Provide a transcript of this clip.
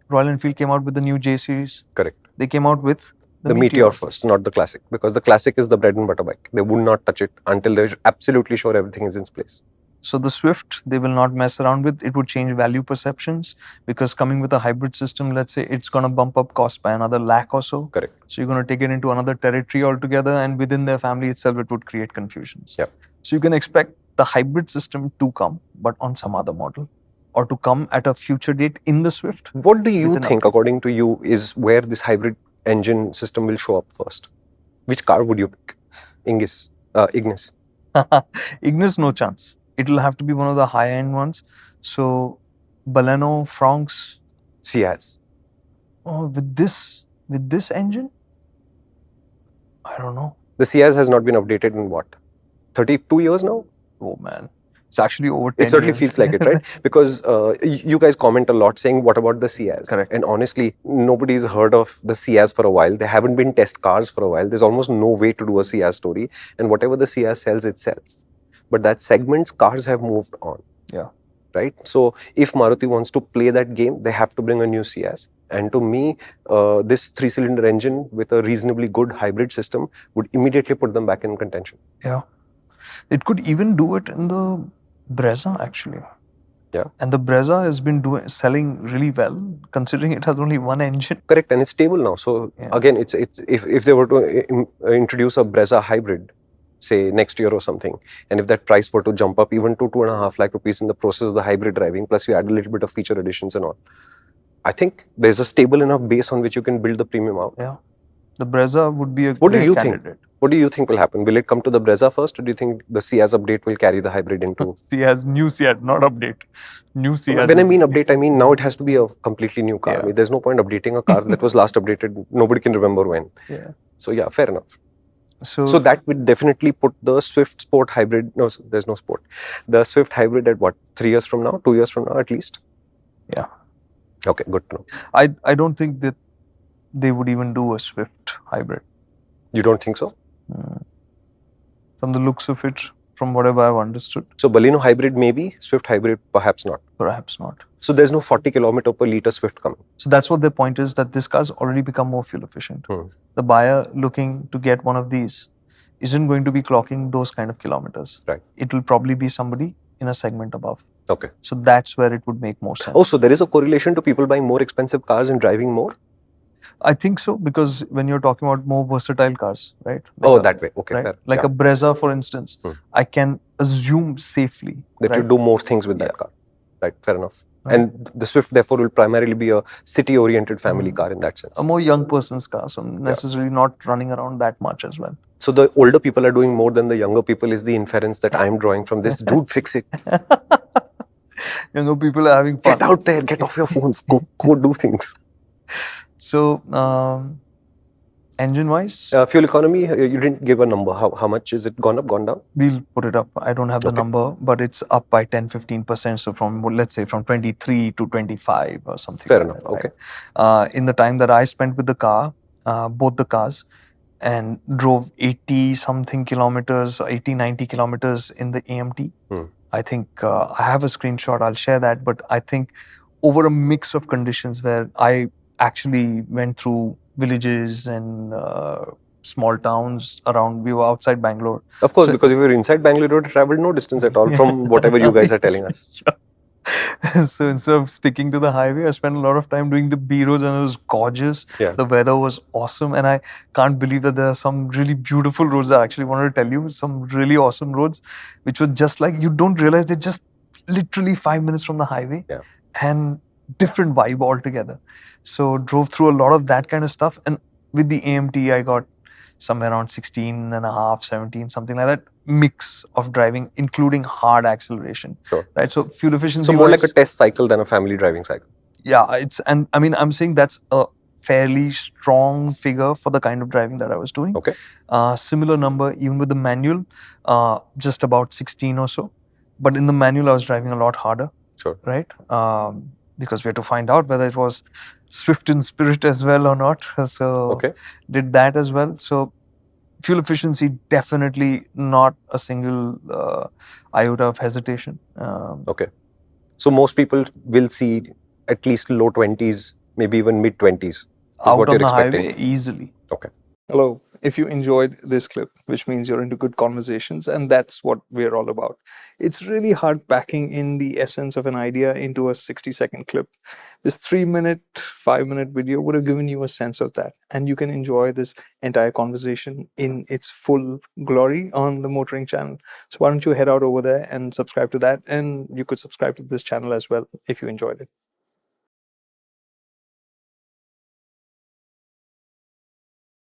Royal Enfield came out with the new J series. Correct. They came out with The Meteor first, not the Classic, because the Classic is the bread and butter bike. They would not touch it until they're absolutely sure everything is in place. So the Swift, they will not mess around with. It would change value perceptions, because coming with a hybrid system, let's say it's going to bump up cost by another lakh or so. Correct. So you're going to take it into another territory altogether, and within their family itself, it would create confusions. Yeah. So you can expect the hybrid system to come, but on some other model, or to come at a future date in the Swift. What do you With an think, upgrade. according to you, is where this hybrid engine system will show up first? Which car would you pick? Ignis. Ignis, no chance. It'll have to be one of the high-end ones. So Baleno, Franks. Ciaz. Oh, with this engine, I don't know. The Ciaz has not been updated in what? 32 years now? Oh man, it's actually over 10 It certainly years. feels like it, right? Because you guys comment a lot saying, what about the Ciaz? Correct. And honestly, nobody's heard of the Ciaz for a while. There haven't been test cars for a while. There's almost no way to do a Ciaz story. And whatever the Ciaz sells, it sells. But that segment's cars have moved on. Yeah. Right? So if Maruti wants to play that game, they have to bring a new Ciaz. And to me, this 3-cylinder engine with a reasonably good hybrid system would immediately put them back in contention. Yeah. It could even do it in the Brezza, actually. Yeah. And the Brezza has been selling really well, considering it has only one engine. Correct, and it's stable now. So Yeah. again, it's if they were to introduce a Brezza hybrid, say next year or something, and if that price were to jump up even to 2.5 lakh rupees in the process of the hybrid driving, plus you add a little bit of feature additions and all, I think there's a stable enough base on which you can build the premium out. Yeah. The Brezza would be a What do great you candidate. think? What do you think will happen? Will it come to the Brezza first, or do you think the Ciaz update will carry the hybrid into? New Ciaz, not update. New Ciaz. When I mean update, I mean now it has to be a completely new car. Yeah. I mean, there's no point updating a car that was last updated. Nobody can remember when. Yeah. So yeah, fair enough. So that would definitely put the Swift Sport hybrid. No, there's no Sport. The Swift hybrid at what? 3 years from now? 2 years from now, at least. Yeah. Okay, good to know. I don't think that they would even do a Swift hybrid. You don't think so? From the looks of it, from whatever I've understood. So Baleno hybrid maybe, Swift hybrid perhaps not. Perhaps not. So there's no 40 kilometer per liter Swift coming. So that's what their point is, that this car's already become more fuel efficient. The buyer looking to get one of these isn't going to be clocking those kind of kilometers. Right. It will probably be somebody in a segment above. Okay. So that's where it would make more sense. Oh, so there is a correlation to people buying more expensive cars and driving more? I think so, because when you're talking about more versatile cars, right? Like that way. Okay, right? fair. Like a Brezza, for instance, I can assume safely that you do more things with that car. Right, fair enough. Right. And the Swift therefore will primarily be a city-oriented family car in that sense. A more young person's car, so necessarily not running around that much as well. So the older people are doing more than the younger people is the inference that I'm drawing from this. Dude, fix it. Younger people are having fun. Get out there, get off your phones, go do things. So, engine-wise? Fuel economy, you didn't give a number. How much is it gone up, gone down? We'll put it up. I don't have the number, but it's up by 10-15%. So from, let's say, from 23 to 25 or something. Fair enough, okay. Right? In the time that I spent with the car, both the cars, and drove 80-something kilometers, 80-90 kilometers in the AMT. I think I have a screenshot, I'll share that, but I think over a mix of conditions where I actually went through villages and small towns around, we were outside Bangalore. Of course, because if you were inside Bangalore, you would have traveled no distance at all from whatever you guys are telling us. So instead of sticking to the highway, I spent a lot of time doing the B roads, and it was gorgeous. Yeah. The weather was awesome, and I can't believe that there are some really beautiful roads. I actually wanted to tell you some really awesome roads, which were just like, you don't realize they're just literally 5 minutes from the highway. Yeah. And different vibe altogether. So drove through a lot of that kind of stuff, and with the AMT, I got somewhere around 16 and a half, 17, something like that, mix of driving, including hard acceleration. Sure. Right? So fuel efficiency. So more like a test cycle than a family driving cycle. Yeah, and I mean, I'm saying that's a fairly strong figure for the kind of driving that I was doing. Okay. Similar number, even with the manual, just about 16 or so. But in the manual, I was driving a lot harder. Sure. Right? Because we had to find out whether it was Swift in spirit as well or not. So did that as well. So fuel efficiency, definitely not a single iota of hesitation. Okay. So most people will see at least low 20s maybe even mid-20s is Out what on you're the expecting. highway, easily. Okay. Hello. If you enjoyed this clip, which means you're into good conversations, and that's what we're all about. It's really hard packing in the essence of an idea into a 60-second clip. This 3-minute, 5-minute video would have given you a sense of that, and you can enjoy this entire conversation in its full glory on the MotorInc channel. So why don't you head out over there and subscribe to that, and you could subscribe to this channel as well if you enjoyed it.